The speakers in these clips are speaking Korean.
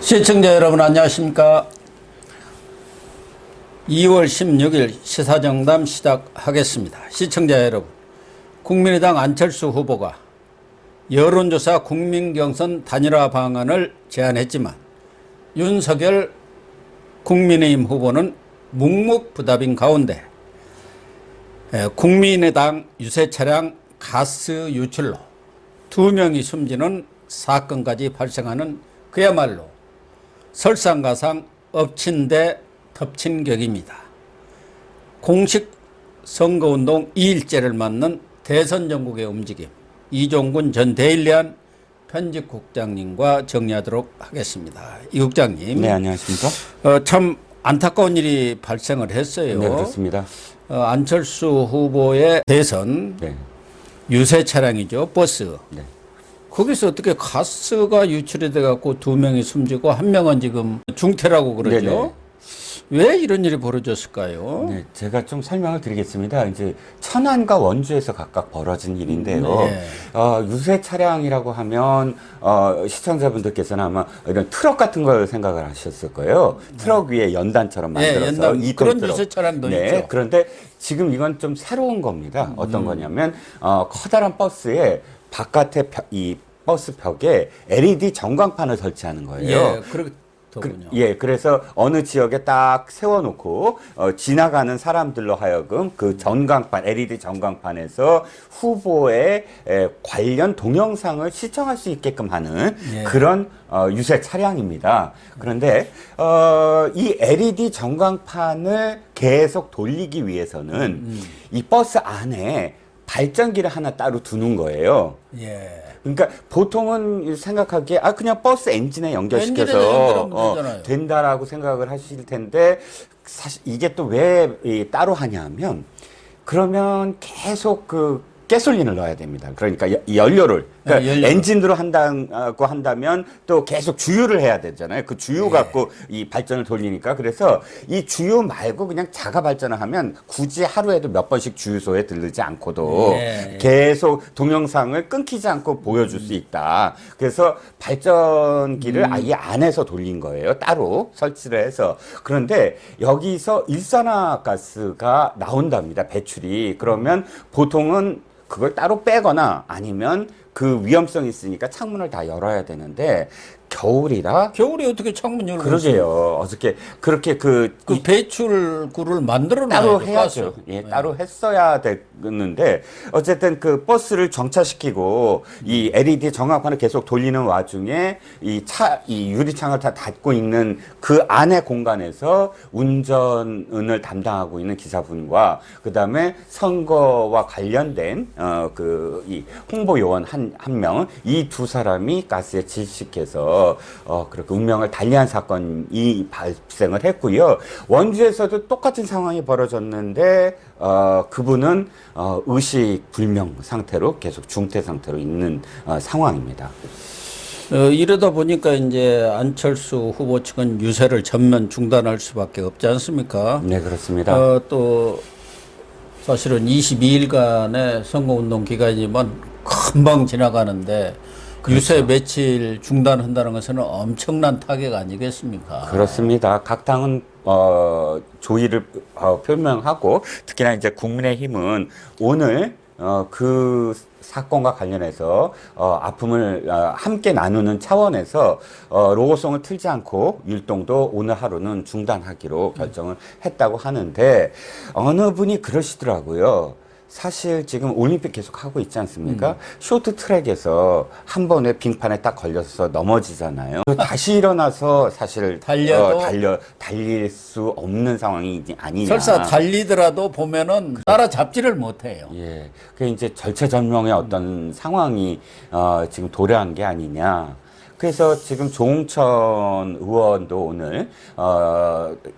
시청자 여러분 안녕하십니까. 2월 16일 시사정담 시작하겠습니다. 시청자 여러분, 국민의당 안철수 후보가 여론조사 국민경선 단일화 방안을 제안했지만 윤석열 국민의힘 후보는 묵묵부답인 가운데 국민의당 유세차량 가스 유출로 2명이 숨지는 사건까지 발생하는 그야말로 설상가상 엎친 데 덮친 격입니다. 공식 선거운동 2일째를 맞는 대선 전국의 움직임, 이종군 전 데일리안 편집국장님과 정리하도록 하겠습니다. 이 국장님. 네, 안녕하십니까. 참 안타까운 일이 발생을 했어요. 네, 그렇습니다. 안철수 후보의 대선 유세 차량이죠, 버스. 네. 거기서 어떻게 가스가 유출이 돼갖고 2명이 숨지고 1명은 지금 중태라고 그러죠. 네네. 왜 이런 일이 벌어졌을까요? 네, 제가 좀 설명을 드리겠습니다. 이제 천안과 원주에서 각각 벌어진 일인데요. 네. 유세 차량이라고 하면 시청자분들께서는 아마 이런 트럭 같은 걸 생각을 하셨을 거예요. 트럭 위에 연단처럼 만들어서 네, 이동 그런 트럭. 유세 차량도 네, 있죠. 그런데 지금 이건 좀 새로운 겁니다. 어떤 거냐면 커다란 버스에 바깥에 이 버스 벽에 LED 전광판을 설치하는 거예요. 예, 그렇더군요. 그래서 어느 지역에 딱 세워놓고 지나가는 사람들로 하여금 그 전광판, LED 전광판에서 후보의 관련 동영상을 시청할 수 있게끔 하는 그런 유세 차량입니다. 그런데 이 LED 전광판을 계속 돌리기 위해서는 이 버스 안에 발전기를 하나 따로 두는 거예요. 예. 그러니까 보통은 생각하기에 그냥 버스 엔진에 연결시켜서 된다라고 생각을 하실 텐데, 사실 이게 또 왜 따로 하냐면, 그러면 계속 그 가솔린을 넣어야 됩니다. 그러니까 연료를. 그러니까 엔진으로 한다면 또 계속 주유를 해야 되잖아요. 그 주유 갖고 이 발전을 돌리니까. 그래서 이 주유 말고 그냥 자가 발전을 하면 굳이 하루에도 몇 번씩 주유소에 들르지 않고도 계속 동영상을 끊기지 않고 보여줄 수 있다. 그래서 발전기를 아예 안에서 돌린 거예요. 따로 설치를 해서. 그런데 여기서 일산화가스가 나온답니다. 배출이. 그러면 보통은 그걸 따로 빼거나 아니면 그 위험성이 있으니까 창문을 다 열어야 되는데, 겨울이라. 겨울에 어떻게 창문 열고 그러게요. 어저께 그렇게 그 배출구를 만들어 따로 놔야죠. 해야죠. 따로 했어야 됐는데, 어쨌든 그 버스를 정차시키고 이 LED 전광판을 계속 돌리는 와중에 이 유리창을 다 닫고 있는 그 안에 공간에서 운전을 담당하고 있는 기사분과 그다음에 선거와 관련된 이 홍보 요원 한 명, 이 두 사람이 가스에 질식해서 그렇게 운명을 달리한 사건이 발생을 했고요. 원주에서도 똑같은 상황이 벌어졌는데 그분은 의식 불명 상태로 계속 중태 상태로 있는 상황입니다. 이러다 보니까 이제 안철수 후보 측은 유세를 전면 중단할 수밖에 없지 않습니까? 네, 그렇습니다. 또 사실은 22일간의 선거운동 기간이지만 금방 지나가는데, 그렇죠. 유세 며칠 중단한다는 것은 엄청난 타격 아니겠습니까? 그렇습니다. 각 당은 조의를 표명하고, 특히나 이제 국민의힘은 오늘 그 사건과 관련해서 아픔을 함께 나누는 차원에서 로고송을 틀지 않고 율동도 오늘 하루는 중단하기로 결정을 했다고 하는데, 어느 분이 그러시더라고요. 사실 지금 올림픽 계속 하고 있지 않습니까? 쇼트트랙에서 한 번에 빙판에 딱 걸려서 넘어지잖아요. 다시 일어나서 사실 달릴 수 없는 상황이 아니냐. 설사 달리더라도 보면은 따라잡지를 못해요. 예, 그 이제 절체절명의 어떤 상황이 지금 도래한 게 아니냐. 그래서 지금 조홍천 의원도 오늘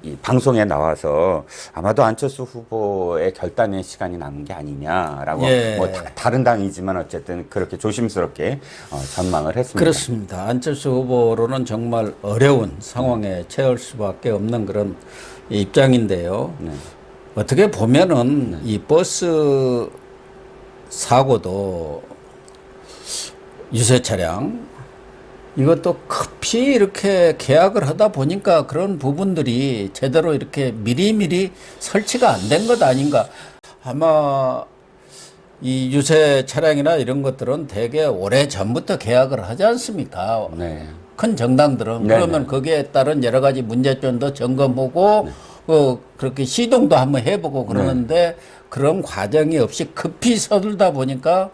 이 방송에 나와서 아마도 안철수 후보의 결단의 시간이 남은 게 아니냐라고, 뭐 다른 당이지만 어쨌든 그렇게 조심스럽게 전망을 했습니다. 그렇습니다. 안철수 후보로는 정말 어려운 상황에 처할 수밖에 없는 그런 입장인데요. 어떻게 보면은 이 버스 사고도 유세 차량 이것도 급히 이렇게 계약을 하다 보니까 그런 부분들이 제대로 이렇게 미리미리 설치가 안 된 것 아닌가. 아마 이 유세 차량이나 이런 것들은 대개 오래 전부터 계약을 하지 않습니까? 네. 큰 정당들은. 네, 그러면 네. 거기에 따른 여러 가지 문제점도 점검하고 그렇게 시동도 한번 해보고 그러는데 그런 과정이 없이 급히 서둘다 보니까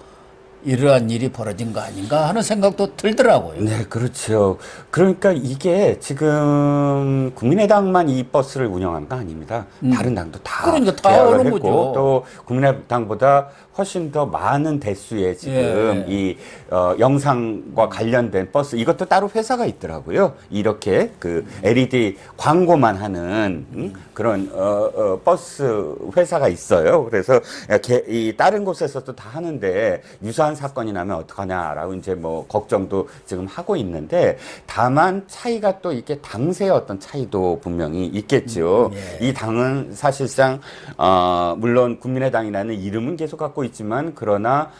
이러한 일이 벌어진 거 아닌가 하는 생각도 들더라고요. 네, 그렇죠. 그러니까 이게 지금 국민의당만 이 버스를 운영하는 거 아닙니다. 다른 당도 다 그러니까 다 계약을 하는 했고 거죠. 또 국민의당보다 훨씬 더 많은 대수의 지금 예. 이 영상과 관련된 버스 이것도 따로 회사가 있더라고요. 이렇게 그 LED 광고만 하는 그런 버스 회사가 있어요. 그래서 이 다른 곳에서도 다 하는데 유사한 사건이 나면 어떡하냐라고 이제 뭐 걱정도 지금 하고 있는데 다만 차이가 또 이게 당세의 어떤 차이도 분명히 있겠죠. 예. 이 당은 사실상 물론 국민의당이라는 이름은 계속 갖고 있지만 그러나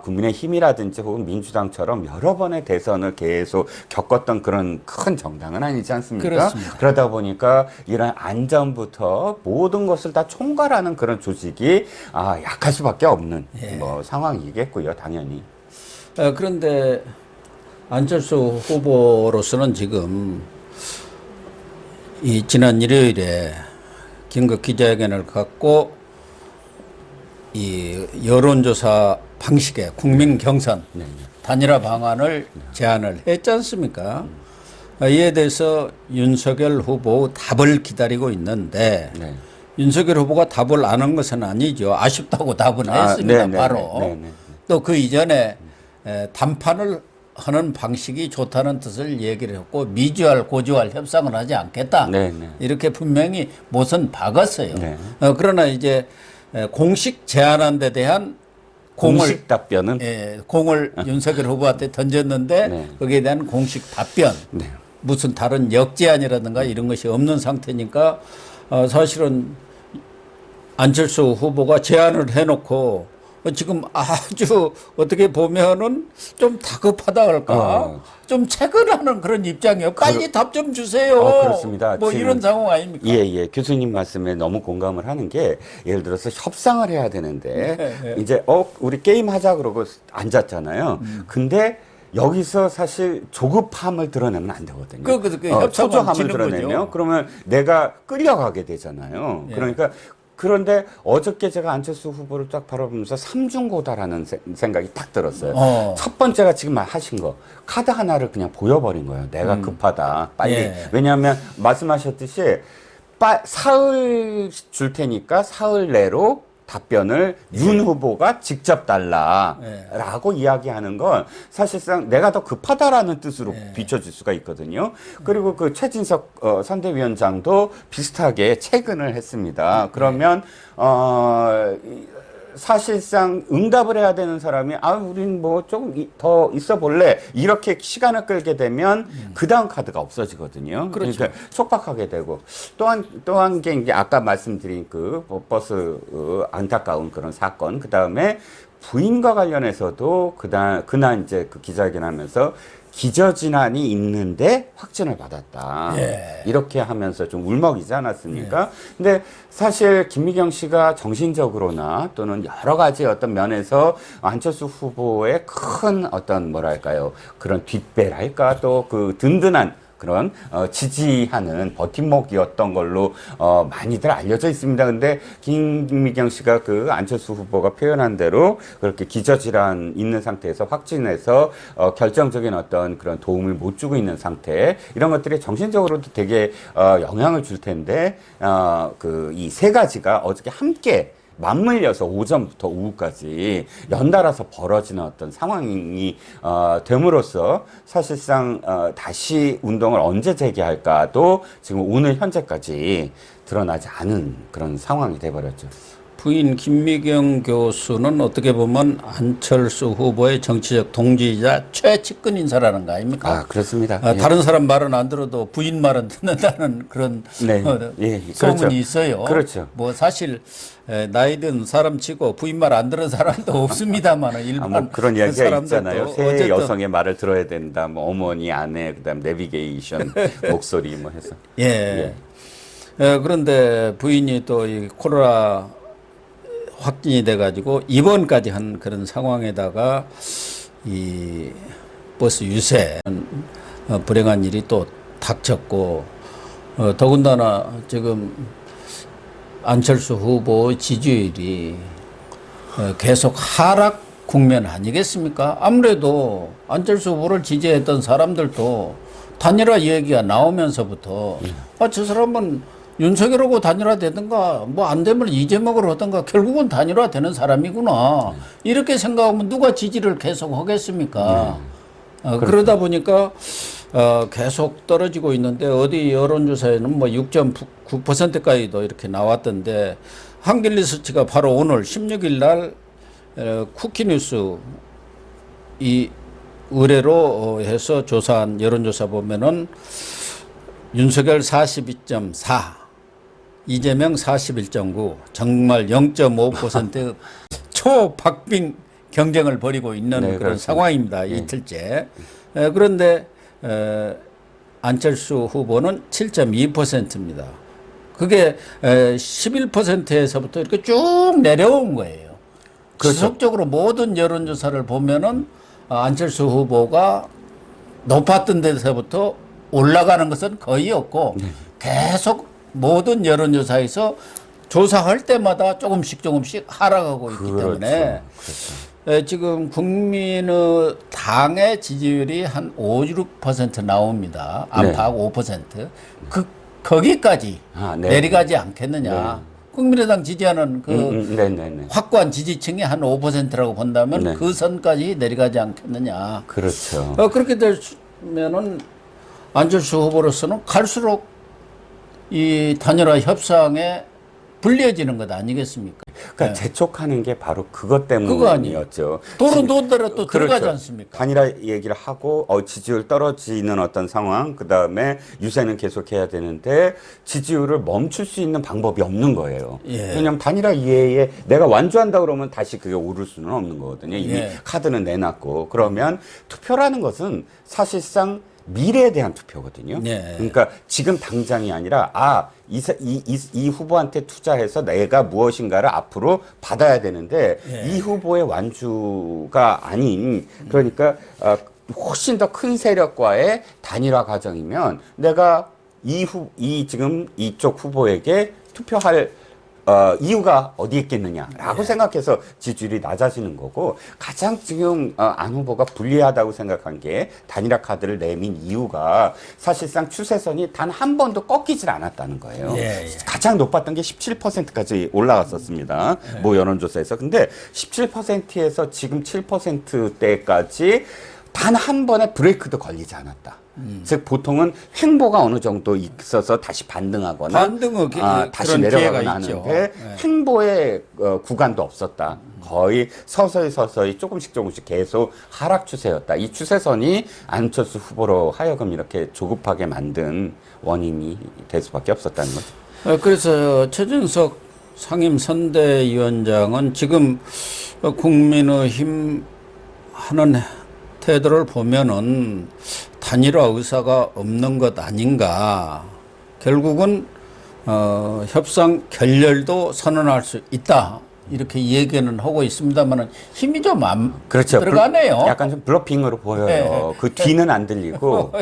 국민의힘이라든지 혹은 민주당처럼 여러 번의 대선을 계속 겪었던 그런 큰 정당은 아니지 않습니까? 그렇습니다. 그러다 보니까 이런 안전부터 모든 것을 다 총괄하는 그런 조직이 약할 수밖에 없는 뭐 상황이겠고요, 당연히. 그런데 안철수 후보로서는 지금 이 지난 일요일에 긴급 기자회견을 갖고 이 여론조사 방식의 국민 경선 단일화 방안을 제안을 했지 않습니까? 이에 대해서 윤석열 후보 답을 기다리고 있는데 윤석열 후보가 답을 안 한 것은 아니죠. 아쉽다고 답은 했습니다. 바로. 또 그 이전에 담판을 하는 방식이 좋다는 뜻을 얘기를 했고 미주알 고주알 협상을 하지 않겠다. 이렇게 분명히 못은 박았어요. 그러나 이제 공식 제안한 데 대한 공식 답변은 공을 윤석열 후보한테 던졌는데 거기에 대한 공식 답변 무슨 다른 역제안이라든가 이런 것이 없는 상태니까 사실은 안철수 후보가 제안을 해놓고 지금 아주 어떻게 보면은 좀 다급하다 할까 좀 체근하는 그런 입장이에요. 빨리 답 좀 주세요. 그렇습니다. 뭐 이런 상황 아닙니까? 예. 교수님 말씀에 너무 공감을 하는 게 예를 들어서 협상을 해야 되는데 이제 우리 게임 하자 그러고 앉았잖아요. 근데 여기서 사실 조급함을 드러내면 안 되거든요. 초조함을 드러내면 그러면 내가 끌려가게 되잖아요. 그러니까 그런데 어저께 제가 안철수 후보를 딱 바라보면서 삼중고다라는 생각이 딱 들었어요. 첫 번째가 지금 하신 거 카드 하나를 그냥 보여버린 거예요. 내가 급하다 빨리. 왜냐하면 말씀하셨듯이 사흘 줄 테니까 사흘 내로 답변을 윤 후보가 직접 달라라고 이야기하는 건 사실상 내가 더 급하다라는 뜻으로 비춰질 수가 있거든요. 그리고 그 최진석 선대위원장도 비슷하게 체근을 했습니다. 그러면 사실상 응답을 해야 되는 사람이 우린 뭐 조금 더 있어 볼래 이렇게 시간을 끌게 되면 그 다음 카드가 없어지거든요. 그렇죠. 그러니까 속박하게 되고 또 한 게 이제 아까 말씀드린 그 버스 안타까운 그런 사건 그 다음에 부인과 관련해서도 그날 이제 그 기자회견하면서 기저질환이 있는데 확진을 받았다. 이렇게 하면서 좀 울먹이지 않았습니까? 근데 사실 김미경 씨가 정신적으로나 또는 여러 가지 어떤 면에서 안철수 후보의 큰 어떤 뭐랄까요. 그런 뒷배랄까 또 그 든든한 그런 지지하는 버팀목이었던 걸로 많이들 알려져 있습니다. 근데 김미경 씨가 그 안철수 후보가 표현한 대로 그렇게 기저질환 있는 상태에서 확진해서 결정적인 어떤 그런 도움을 못 주고 있는 상태 이런 것들이 정신적으로도 되게 영향을 줄 텐데 그 이 세 가지가 어저께 함께 맞물려서 오전부터 오후까지 연달아서 벌어지는 어떤 상황이 됨으로써 사실상 다시 운동을 언제 재개할까도 지금 오늘 현재까지 드러나지 않은 그런 상황이 돼버렸죠. 부인 김미경 교수는 어떻게 보면 안철수 후보의 정치적 동지이자 최측근 인사라는 거 아닙니까? 아, 그렇습니다. 예. 다른 사람 말은 안 들어도 부인 말은 듣는다는 그런 네. 예, 소문이 그렇죠. 있어요. 그렇죠. 뭐 사실 나이 든 사람 치고 부인 말 안 들은 사람도 없습니다만 일반 뭐 그런 이야기가 사람들도 있잖아요. 새 어쨌든 여성의 말을 들어야 된다. 뭐 어머니, 아내, 그다음 내비게이션 목소리 뭐 해서. 예. 그런데 부인이 또 이 코로나 확진이 돼가지고 입원까지 한 그런 상황에다가 이 버스 유세 불행한 일이 또 닥쳤고 더군다나 지금 안철수 후보 지지율이 계속 하락 국면 아니겠습니까? 아무래도 안철수 후보를 지지했던 사람들도 단일화 얘기가 나오면서부터 저 사람은 윤석열하고 단일화 되든가 뭐 안 되면 이재명으로 하든가 결국은 단일화 되는 사람이구나 이렇게 생각하면 누가 지지를 계속 하겠습니까? 그러다 보니까 계속 떨어지고 있는데 어디 여론조사에는 뭐 6.9%까지도 이렇게 나왔던데 한길리서치가 바로 오늘 16일 날 쿠키뉴스 이 의뢰로 해서 조사한 여론조사 보면은 윤석열 42.4, 이재명 41.9, 정말 0.5% 초박빙 경쟁을 벌이고 있는 네, 그런 그렇습니다. 상황입니다. 이틀째. 그런데 안철수 후보는 7.2%입니다. 그게 11%에서부터 이렇게 쭉 내려온 거예요. 그렇죠. 지속적으로 모든 여론조사를 보면은 안철수 후보가 높았던 데서부터 올라가는 것은 거의 없고 계속 모든 여론조사에서 조사할 때마다 조금씩 하락하고 있기 때문에 지금 국민의 당의 지지율이 한 5, 6% 나옵니다. 안팎 5%. 거기까지 내려가지 않겠느냐. 국민의당 지지하는 확고한 지지층이 한 5%라고 본다면 그 선까지 내려가지 않겠느냐. 그렇죠. 그렇게 되면은 안철수 후보로서는 갈수록 이 단일화 협상에 불리해지는 것 아니겠습니까? 그러니까 재촉하는 게 바로 그것 때문이었죠. 돈은 돈대로 또 그렇죠. 들어가지 않습니까? 단일화 얘기를 하고 지지율 떨어지는 어떤 상황, 그 다음에 유세는 계속해야 되는데 지지율을 멈출 수 있는 방법이 없는 거예요. 왜냐하면 단일화 이외에 내가 완주한다 그러면 다시 그게 오를 수는 없는 거거든요. 이미 카드는 내놨고 그러면 투표라는 것은 사실상 미래에 대한 투표거든요. 그러니까 지금 당장이 아니라 이 후보한테 투자해서 내가 무엇인가를 앞으로 받아야 되는데 이 후보의 완주가 아닌 그러니까 훨씬 더 큰 세력과의 단일화 과정이면 내가 지금 이쪽 후보에게 투표할 이유가 어디 있겠느냐라고 생각해서 지지율이 낮아지는 거고 가장 지금 안 후보가 불리하다고 생각한 게 단일화 카드를 내민 이유가 사실상 추세선이 단 한 번도 꺾이질 않았다는 거예요. 가장 높았던 게 17%까지 올라갔었습니다. 모 여론조사에서. 근데 17%에서 지금 7%대까지 단 한 번의 브레이크도 걸리지 않았다. 즉 보통은 횡보가 어느 정도 있어서 다시 반등하거나 다시 내려가거나 하는데 횡보의 구간도 없었다. 거의 서서히 조금씩 계속 하락 추세였다. 이 추세선이 안철수 후보로 하여금 이렇게 조급하게 만든 원인이 될 수밖에 없었다는 거죠. 그래서 최준석 상임선대위원장은 지금 국민의힘 하는 태도를 보면은 단일화 의사가 없는 것 아닌가. 결국은 협상 결렬도 선언할 수 있다. 이렇게 얘기는 하고 있습니다만은 힘이 좀 안 들어가네요. 약간 좀 블러핑으로 보여요. 그 뒤는 안 들리고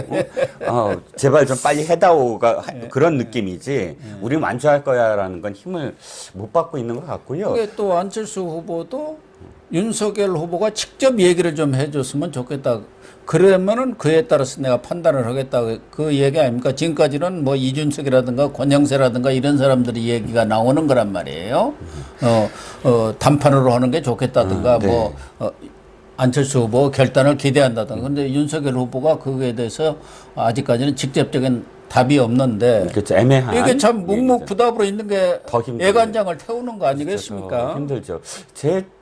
제발 좀 빨리 해다오가 그런 느낌이지. 우리 완주할 거야라는 건 힘을 못 받고 있는 것 같고요. 그게 또 안철수 후보도 윤석열 후보가 직접 얘기를 좀 해줬으면 좋겠다. 그러면은 그에 따라서 내가 판단을 하겠다. 그 얘기 아닙니까? 지금까지는 뭐 이준석이라든가 권영세라든가 이런 사람들이 얘기가 나오는 거란 말이에요. 단판으로 하는 게 좋겠다든가 뭐 안철수 후보 결단을 기대한다든가. 근데 윤석열 후보가 그거에 대해서 아직까지는 직접적인 답이 없는데 그렇죠. 애매한. 이게 참 묵묵부답으로 있는 게 더 힘들죠. 애간장을 태우는 거 아니겠습니까? 그렇죠. 힘들죠.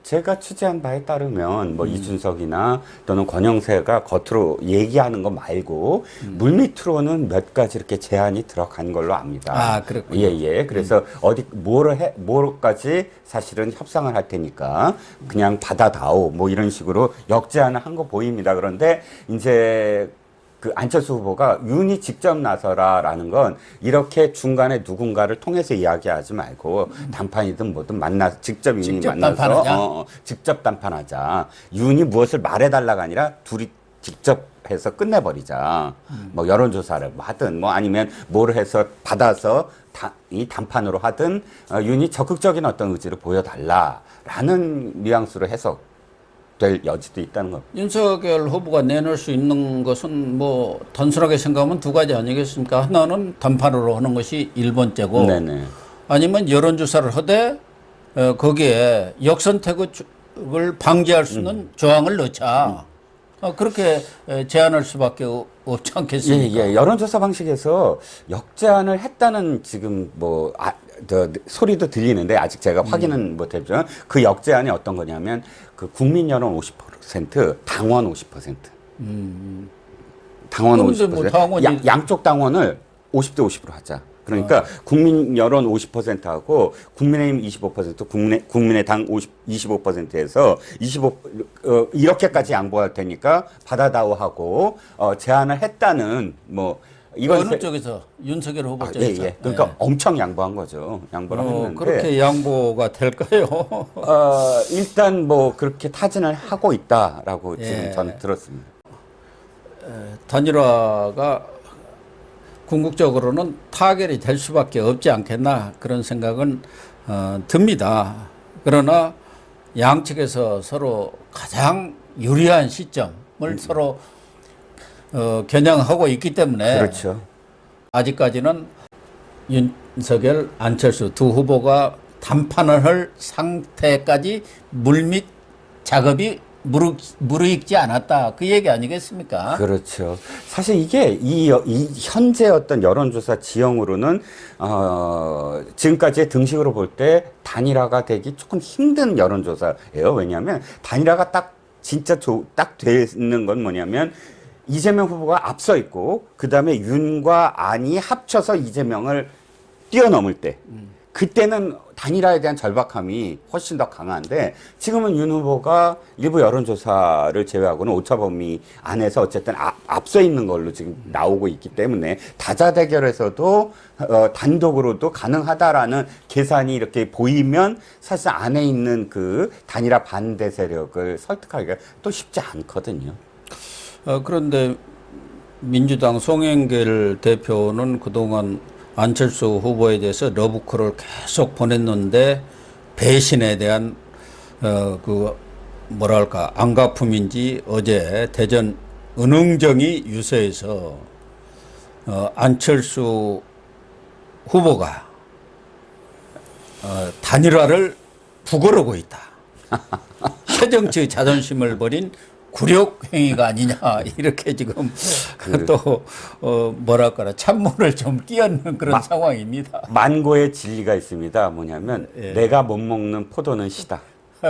제가 취재한 바에 따르면 뭐 이준석이나 또는 권영세가 겉으로 얘기하는 거 말고 물밑으로는 몇 가지 이렇게 제안이 들어간 걸로 압니다. 아, 그렇군요. 예. 그래서 어디 뭐로까지 사실은 협상을 할 테니까 그냥 받아다오 뭐 이런 식으로 역제안을 한 거 보입니다. 그런데 이제 그 안철수 후보가 윤이 직접 나서라라는 건 이렇게 중간에 누군가를 통해서 이야기하지 말고 단판이든 뭐든 직접 윤이 직접 만나서 단판하자? 직접 단판하자. 윤이 무엇을 말해달라가 아니라 둘이 직접 해서 끝내버리자. 뭐 여론조사를 뭐 하든 뭐 아니면 뭘 해서 받아서 이 단판으로 하든 윤이 적극적인 어떤 의지를 보여달라라는 뉘앙스로 될 여지도 있다는 겁니다. 윤석열 후보가 내놓을 수 있는 것은 뭐 단순하게 생각하면 두 가지 아니겠습니까? 하나는 단판으로 하는 것이 1번째고 네네. 아니면 여론조사를 하되 거기에 역선택을 방지할 수 있는 조항을 넣자. 그렇게 제안할 수밖에 없지 않겠습니까? 예. 여론조사 방식에서 역제안을 했다는 지금 소리도 들리는데 아직 제가 확인은 못했지만 그 역제안이 어떤 거냐면 그 국민 여론 50%, 당원 50%. 당원 그런데 50%. 뭐 당원이- 양쪽 당원을 50대 50으로 하자. 그러니까 국민 여론 50%하고 국민의힘 25%, 국민의당 25%에서 이렇게까지 양보할 테니까 받아다오 하고 제안을 했다는 이건 어느 쪽에서 윤석열 후보 예. 쪽에서 그러니까 엄청 양보한 거죠. 양보를 했는데 그렇게 양보가 될까요? 일단 그렇게 타진을 하고 있다라고 지금 저는 들었습니다. 단일화가 궁극적으로는 타결이 될 수밖에 없지 않겠나 그런 생각은 듭니다. 그러나 양측에서 서로 가장 유리한 시점을 서로 겨냥하고 있기 때문에 그렇죠. 아직까지는 윤석열, 안철수 두 후보가 단판을 할 상태까지 물밑 작업이 무르익지 않았다. 그 얘기 아니겠습니까? 그렇죠. 사실 이게 이 현재 어떤 여론조사 지형으로는 지금까지의 등식으로 볼 때 단일화가 되기 조금 힘든 여론조사예요. 왜냐하면 단일화가 진짜 딱 되는 건 뭐냐면 이재명 후보가 앞서 있고 그 다음에 윤과 안이 합쳐서 이재명을 뛰어넘을 때 그때는 단일화에 대한 절박함이 훨씬 더 강한데 지금은 윤 후보가 일부 여론조사를 제외하고는 오차 범위 안에서 어쨌든 앞서 있는 걸로 지금 나오고 있기 때문에 다자대결에서도 단독으로도 가능하다라는 계산이 이렇게 보이면 사실 안에 있는 그 단일화 반대 세력을 설득하기가 또 쉽지 않거든요. 그런데 민주당 송영길 대표는 그동안 안철수 후보에 대해서 러브콜을 계속 보냈는데 배신에 대한 안가품인지 어제 대전 은흥정이 유서에서 안철수 후보가 단일화를 부거르고 있다. 새정치의 자존심을 버린 굴욕행위가 아니냐 이렇게 지금 또 찬물을 좀 끼얹는 그런 상황입니다. 만고의 진리가 있습니다. 뭐냐면 내가 못 먹는 포도는 시다.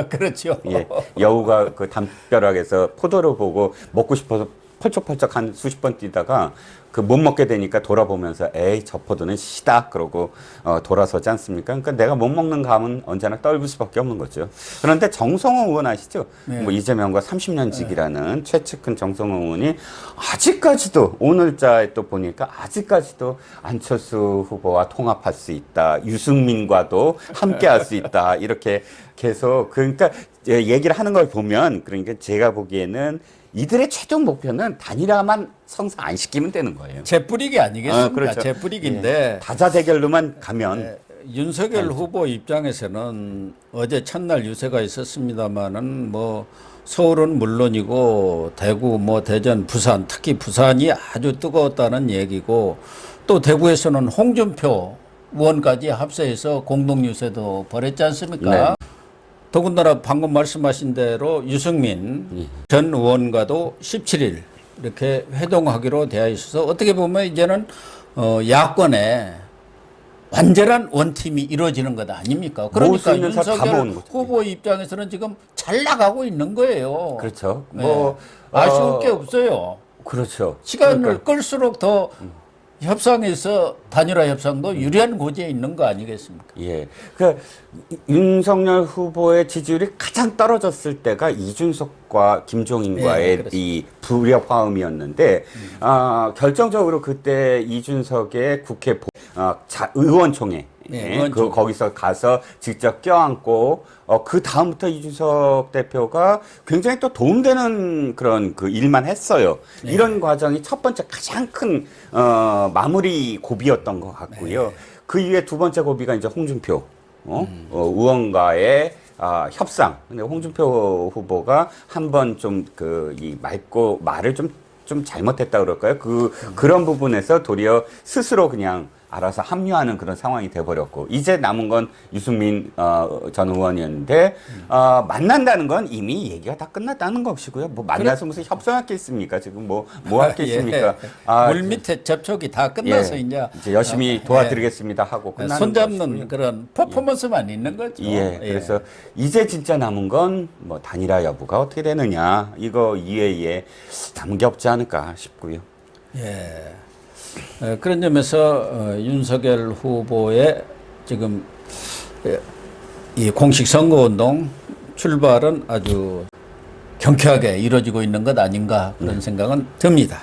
그렇죠. 예, 여우가 그 담벼락에서 포도를 보고 먹고 싶어서 펄쩍펄쩍 한 수십 번 뛰다가 그 못 먹게 되니까 돌아보면서 에이 저 포도는 시다 그러고 돌아서지 않습니까? 그러니까 내가 못 먹는 감은 언제나 떨굴 수밖에 없는 거죠. 그런데 정성호 의원 아시죠? 네. 이재명과 30년직이라는 최측근 정성호 의원이 아직까지도 오늘자에 또 보니까 아직까지도 안철수 후보와 통합할 수 있다. 유승민과도 함께할 수 있다. 이렇게 계속 그러니까 얘기를 하는 걸 보면 그러니까 제가 보기에는 이들의 최종 목표는 단일화만 성사 안 시키면 되는 거예요. 재뿌리기 아니겠습니까? 그렇죠. 재뿌리기인데 다자대결로만 가면 윤석열 후보 입장에서는 어제 첫날 유세가 있었습니다마는 서울은 물론이고 대구, 대전, 부산, 특히 부산이 아주 뜨거웠다는 얘기고 또 대구에서는 홍준표 의원까지 합세해서 공동 유세도 벌였지 않습니까? 네. 더군다나 방금 말씀하신 대로 유승민 전 의원과도 17일 이렇게 회동하기로 되어 있어서 어떻게 보면 이제는 야권에 완전한 원팀이 이루어지는 것 아닙니까? 모을 수 그러니까 있는 사람 다 모으는 윤석열 거죠. 후보 입장에서는 지금 잘 나가고 있는 거예요. 그렇죠. 네. 뭐 아쉬울 게 없어요. 그렇죠. 시간을 그러니까 끌수록 더 협상에서 단일화 협상도 유리한 고지에 있는 거 아니겠습니까? 예. 그 윤석열 후보의 지지율이 가장 떨어졌을 때가 이준석과 김종인과의 예, 이 불협 화음이었는데 결정적으로 그때 이준석의 국회 의원총회 의원총회. 거기서 가서 직접 껴안고 그 다음부터 이준석 대표가 굉장히 또 도움되는 그런 그 일만 했어요. 이런 과정이 첫 번째 가장 큰 마무리 고비였던 것 같고요. 그 이후에 두 번째 고비가 이제 홍준표 의원과의 협상. 근데 홍준표 후보가 한번 좀 이 말을 좀 잘못했다 그럴까요? 그런 부분에서 도리어 스스로 그냥 알아서 합류하는 그런 상황이 돼버렸고, 이제 남은 건 유승민 전 의원이었는데, 만난다는 건 이미 얘기가 다 끝났다는 것이고요. 뭐 만나서 무슨 협상할 게 있습니까? 지금 뭐 할 게 있습니까? 물 밑에 접촉이 다 끝나서 이제 열심히 도와드리겠습니다 하고 끝나는 손잡는 것이고요. 그런 퍼포먼스만 있는 거죠. 그래서 이제 진짜 남은 건 뭐 단일화 여부가 어떻게 되느냐, 이거 이외에 남은 게 없지 않을까 싶고요. 예. 그런 점에서 윤석열 후보의 지금 이 공식 선거운동 출발은 아주 경쾌하게 이루어지고 있는 것 아닌가 그런 생각은 듭니다.